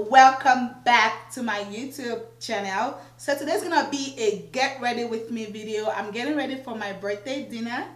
welcome back to my YouTube channel. So today's gonna be a get ready with me video. I'm getting ready for my birthday dinner.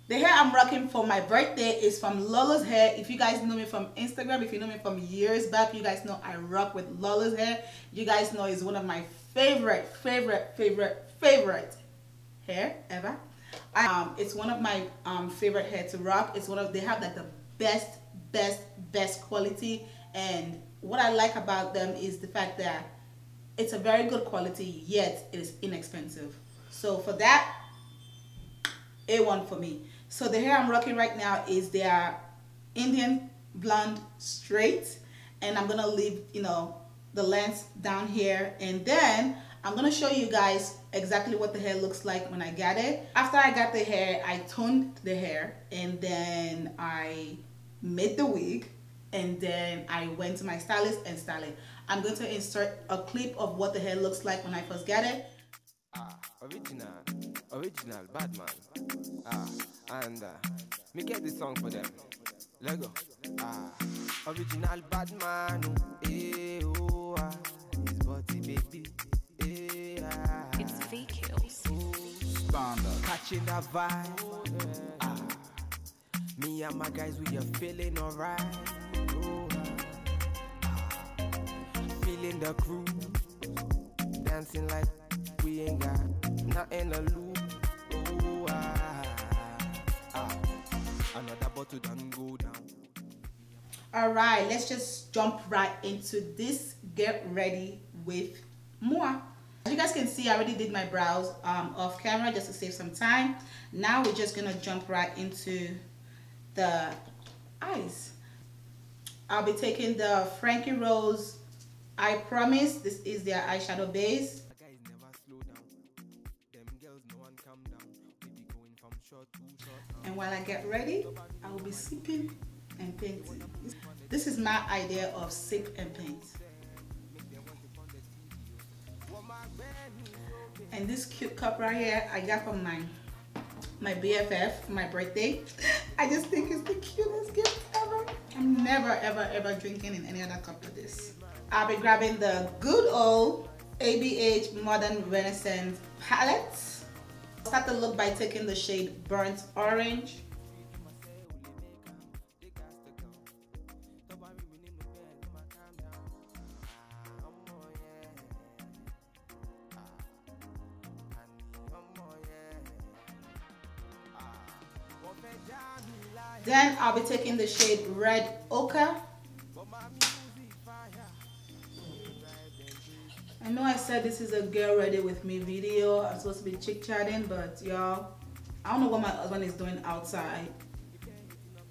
The hair I'm rocking for my birthday is from Lolashair. If you guys know me from Instagram, if you know me from years back, you guys know I rock with Lolashair. You guys know it's one of my favorite hair ever. It's one of my favorite hair to rock. It's one of, they have like the best quality, and what I like about them is the fact that it's a very good quality, yet it is inexpensive. So for that, A1 for me. So the hair I'm rocking right now is their Indian blonde straight, and I'm gonna leave, you know, the length down here, and then I'm gonna show you guys exactly what the hair looks like when I got it. After I got the hair, I toned the hair, and then I made the wig, and then I went to my stylist and styled it. I'm going to insert a clip of what the hair looks like when I first got it. Original bad man. And me get this song for them. Lego. Original bad man. His body baby. It's VQs. Standard. Catching that vibe. Me and my guys, we are feeling alright. Feeling the crew. Dancing like we ain't got nothing to lose. Another bottle done go down. Alright, let's just jump right into this get ready with moi. As you guys can see, I already did my brows off camera just to save some time. Now we're just gonna jump right into the eyes. I'll be taking the Frankie Rose I Promise. This is their eyeshadow base. And while I get ready, I will be sipping and painting. This is my idea of sip and paint. And this cute cup right here, I got from my BFF for my birthday. I just think it's the cutest gift ever. I'm never ever drinking in any other cup of this. I'll be grabbing the good old ABH Modern Renaissance palette. Start the look by taking the shade Burnt Orange. Then I'll be taking the shade Red Ochre. I know I said this is a girl ready with me video. I'm supposed to be chit-chatting, but y'all, I don't know what my husband is doing outside.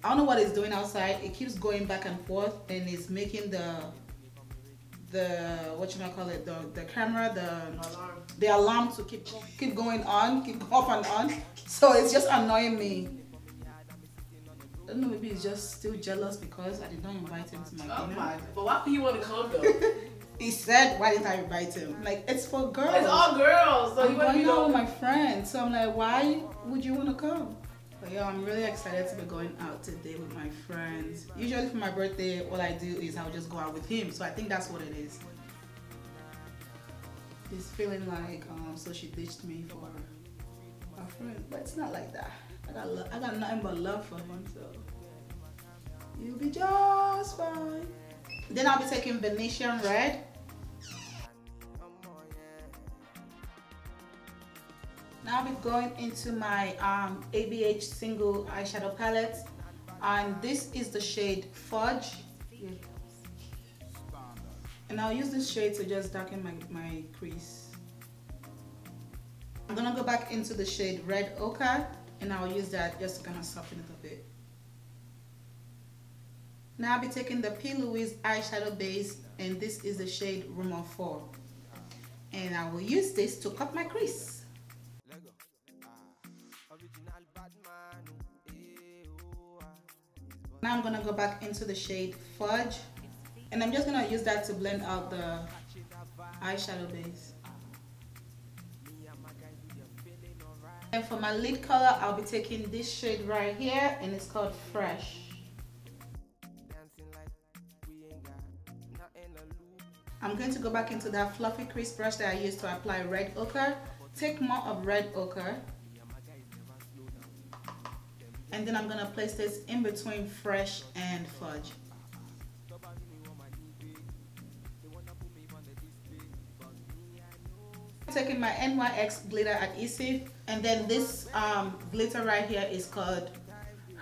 I don't know what he's doing outside. It keeps going back and forth, and it's making the what you might call it, the camera, the alarm to keep going on, keep off and on. So it's just annoying me. I don't know, maybe he's just still jealous because I did not invite him to my dinner. But why would you want to come though? He said, why didn't I invite him? Like, it's for girls. It's all girls. So I'm going out with my friends. So I'm like, why would you want to come? But yeah, I'm really excited to be going out today with my friends. Usually for my birthday, all I do is I'll just go out with him. So I think that's what it is. He's feeling like, so she ditched me for a friend. But it's not like that. I got nothing but love for him, so you'll be just fine. Then I'll be taking Venetian Red. Now I'll be going into my ABH single eyeshadow palette, and this is the shade Fudge. Yeah. And I'll use this shade to just darken my crease. I'm gonna go back into the shade Red Ochre, and I'll use that just to kind of soften it a bit. Now I'll be taking the P. Louise eyeshadow base, and this is the shade Rumor 4. And I will use this to cut my crease. Now I'm gonna go back into the shade Fudge, and I'm just gonna use that to blend out the eyeshadow base. And for my lid color, I'll be taking this shade right here, and it's called Fresh. I'm going to go back into that fluffy crease brush that I used to apply red ochre. Take more of red ochre. And then I'm going to place this in between fresh and fudge. Taking my NYX glitter adhesive, and then this glitter right here is called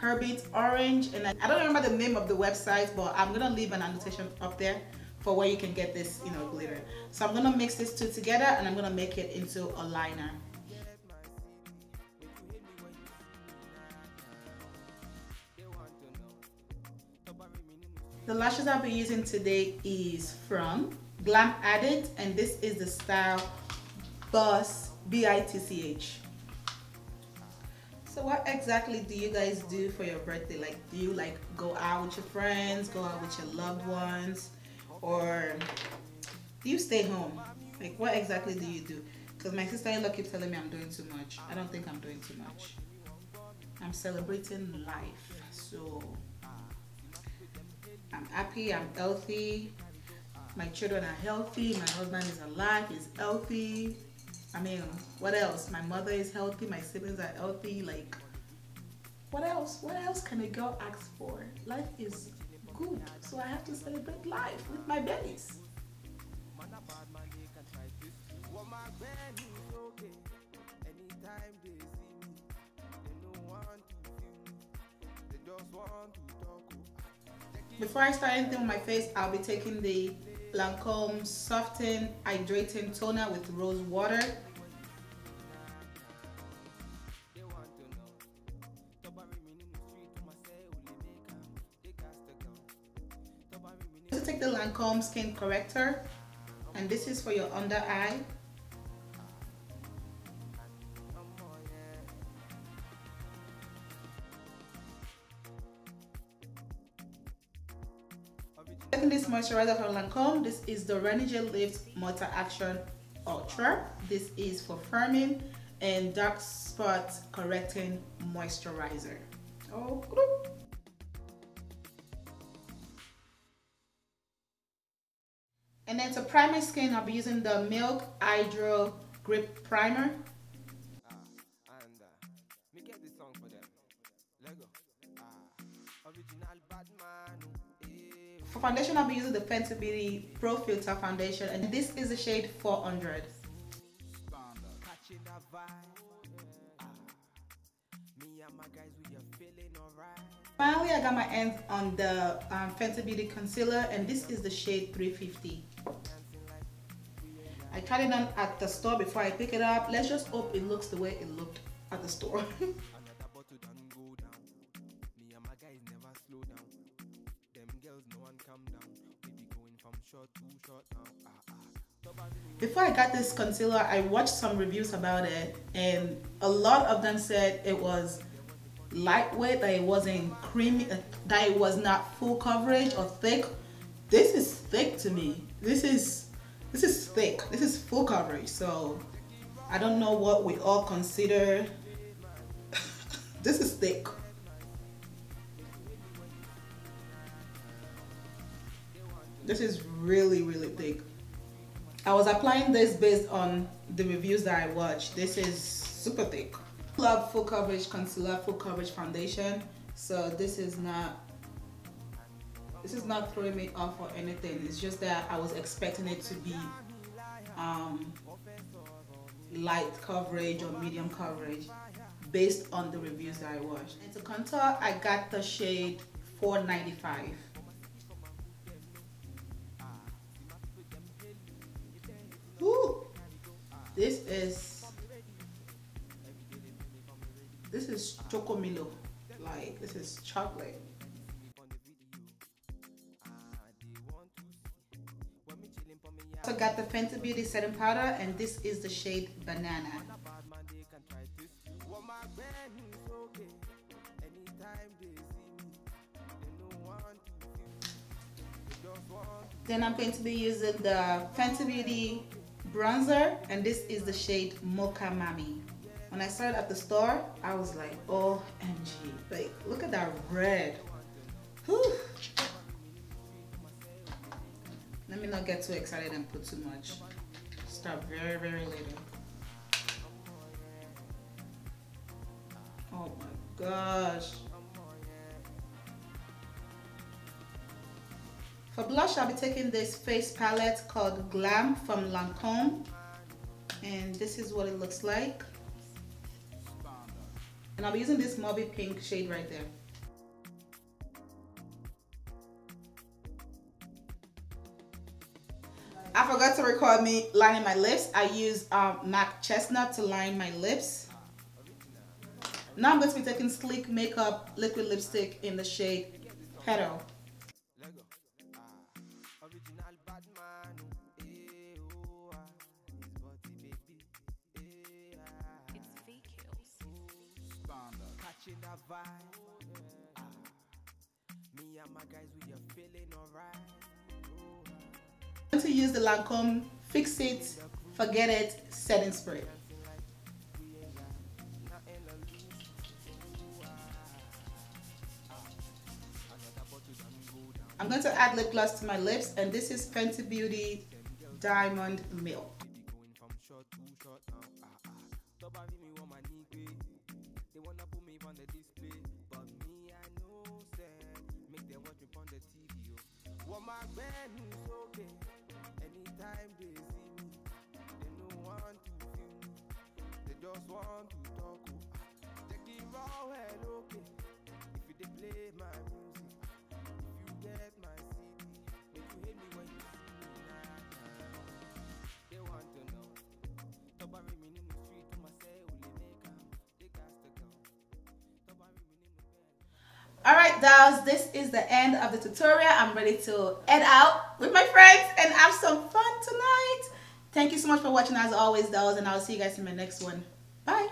Herbit Orange, and I don't remember the name of the website, but I'm gonna leave an annotation up there for where you can get this, glitter. So I'm gonna mix these two together and I'm gonna make it into a liner. The lashes I'll be using today is from Glam Addict, and this is the style Boss BITCH. So what exactly do you guys do for your birthday? Like, do you like go out with your friends, go out with your loved ones, or do you stay home? Like, what exactly do you do? Because my sister-in-law keeps telling me I'm doing too much. I don't think I'm doing too much. I'm celebrating life. So I'm happy, I'm healthy, my children are healthy, my husband is alive, he's healthy. I mean, what else? My mother is healthy, my siblings are healthy. Like, what else? What else can a girl ask for? Life is good, so I have to celebrate life with my babies. Before I start anything with my face, I'll be taking the Lancome Soften Hydrating Toner with rose water. Take the Lancome Skin Corrector, and this is for your under eye. Taking this moisturizer from Lancome, this is the Renegade Lift Multi Action Ultra. This is for firming and dark spot correcting moisturizer. Oh, and then to prime my skin, I'll be using the Milk Hydro Grip Primer. For foundation, I'll be using the Fenty Beauty Pro Filter Foundation, and this is the shade 400. Finally, I got my hands on the Fenty Beauty Concealer, and this is the shade 350. I tried it on at the store before I pick it up. Let's just hope it looks the way it looked at the store. Before I got this concealer, I watched some reviews about it, and a lot of them said it was lightweight, that it wasn't creamy, that it was not full coverage or thick. This is thick to me. This is thick. This is full coverage. So I don't know what we all consider. This is thick. This is really, really thick. I was applying this based on the reviews that I watched. This is super thick. Love full coverage concealer, full coverage foundation. So this is not throwing me off or anything. It's just that I was expecting it to be light coverage or medium coverage based on the reviews that I watched. And to contour, I got the shade 495. Ooh, this is Chocomilo, like this is chocolate. I also got the Fenty Beauty setting powder, and this is the shade Banana. Then I'm going to be using the Fenty Beauty bronzer, and this is the shade Mocha Mami. When I started at the store, I was like, OMG, like look at that red. Whew. Let me not get too excited and put too much. Start very, very little. Oh my gosh. For blush, I'll be taking this face palette called Glam from Lancome. And this is what it looks like. And I'll be using this Mauve pink shade right there. I forgot to record me lining my lips. I used MAC Chestnut to line my lips. Now I'm going to be taking Sleek Makeup liquid lipstick in the shade Petal. I'm going to use the Lancome Fix It, Forget It setting spray. I'm going to add lip gloss to my lips, and this is Fenty Beauty Diamond Milk. Alright dolls, this is the end of the tutorial. I'm ready to head out with my friends and have some fun tonight. Thank you so much for watching as always dolls, and I'll see you guys in my next one. Bye.